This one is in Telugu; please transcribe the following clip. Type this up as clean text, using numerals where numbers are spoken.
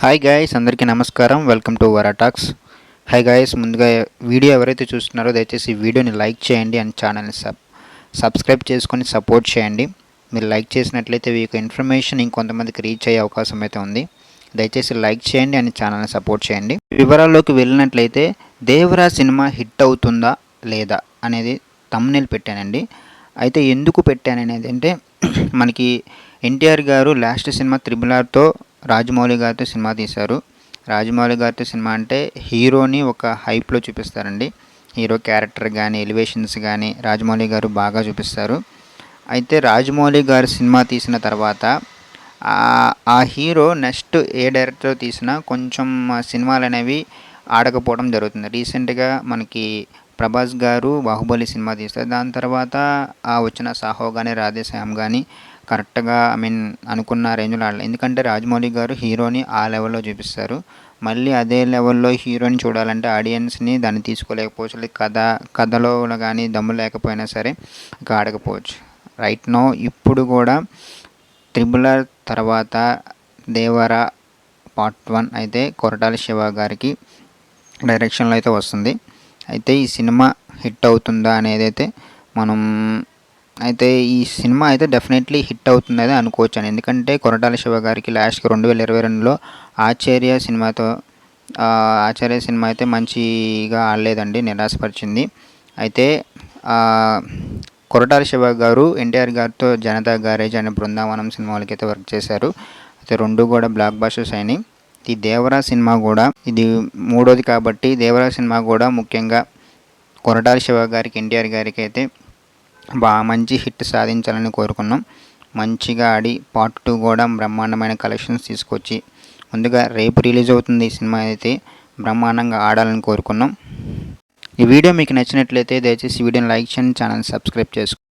హాయ్ గాయ్స్, అందరికీ నమస్కారం. Welcome to Vara talks. Hi guys, ముందుగా వీడియో ఎవరైతే చూస్తున్నారో దయచేసి ఈ వీడియోని లైక్ చేయండి అండ్ ఛానల్ని సబ్స్క్రైబ్ చేసుకొని సపోర్ట్ చేయండి. మీరు లైక్ చేసినట్లయితే ఈ యొక్క ఇన్ఫర్మేషన్ ఇంకొంతమందికి రీచ్ అయ్యే అవకాశం అయితే ఉంది. దయచేసి లైక్ చేయండి అండ్ ఛానల్ని సపోర్ట్ చేయండి. వివరాల్లోకి వెళ్ళినట్లయితే దేవరా సినిమా హిట్ అవుతుందా లేదా అనేది థంబ్నెయిల్ పెట్టానండి. అయితే ఎందుకు పెట్టాననేది అంటే మనకి ఎన్టీఆర్ గారు లాస్ట్ సినిమా త్రిబుల్ ఆర్తో రాజమౌళి గారితో సినిమా తీశారు. రాజమౌళి గారితో సినిమా అంటే హీరోని ఒక హైప్లో చూపిస్తారండి. హీరో క్యారెక్టర్ కానీ ఎలివేషన్స్ కానీ రాజమౌళి గారు బాగా చూపిస్తారు. అయితే రాజమౌళి గారు సినిమా తీసిన తర్వాత ఆ హీరో నెక్స్ట్ ఏ డైరెక్టర్ తీసినా కొంచెం సినిమాలు అనేవి ఆడకపోవడం జరుగుతుంది. రీసెంట్గా మనకి ప్రభాస్ గారు బాహుబలి సినిమా తీస్తారు. దాని తర్వాత వచ్చిన సాహో కానీ రాధేశ్యామ్ కానీ కరెక్ట్గా అనుకున్న రేంజ్లో ఆడలేదు. ఎందుకంటే రాజమౌళి గారు హీరోని ఆ లెవెల్లో చూపిస్తారు. మళ్ళీ అదే లెవెల్లో హీరోని చూడాలంటే ఆడియన్స్ని దాన్ని తీసుకోలేకపోవచ్చు. కథలో కానీ దమ్ము లేకపోయినా సరే ఇక ఆడకపోవచ్చు. రైట్ నో ఇప్పుడు కూడా త్రిబుల్ ఆర్ తర్వాత దేవరా పార్ట్ 1 అయితే కొరటాల శివ గారికి డైరెక్షన్లో అయితే వస్తుంది. అయితే ఈ సినిమా హిట్ అవుతుందా అనేది అయితే ఈ సినిమా అయితే డెఫినెట్లీ హిట్ అవుతుందని అనుకోవచ్చాను. ఎందుకంటే కొరటాల శివ గారికి లాస్ట్కి 2022లో ఆచార్య సినిమా అయితే మంచిగా ఆడలేదండి, నిరాశపరిచింది. అయితే కొరటాల శివ గారు ఎన్టీఆర్ గారితో జనతా గ్యారేజ్ అనే బృందావనం సినిమాలకి అయితే వర్క్ చేశారు. అయితే రెండు కూడా బ్లాక్ బస్టర్స్ అయినాయి. ఈ దేవరా సినిమా కూడా ఇది మూడోది కాబట్టి దేవరా సినిమా కూడా ముఖ్యంగా కొరటాల శివ గారికి ఎన్టీఆర్ గారికి అయితే మంచి హిట్ సాధించాలని కోరుకున్నాం. మంచిగా ఆడి పార్ట్ 2 కూడా బ్రహ్మాండమైన కలెక్షన్స్ తీసుకొచ్చి ముందుగా రేపు రిలీజ్ అవుతుంది ఈ సినిమా అయితే బ్రహ్మాండంగా ఆడాలని కోరుకున్నాం. ఈ వీడియో మీకు నచ్చినట్లయితే దయచేసి వీడియోని లైక్ చేయండి, ఛానల్ సబ్స్క్రైబ్ చేసుకోండి.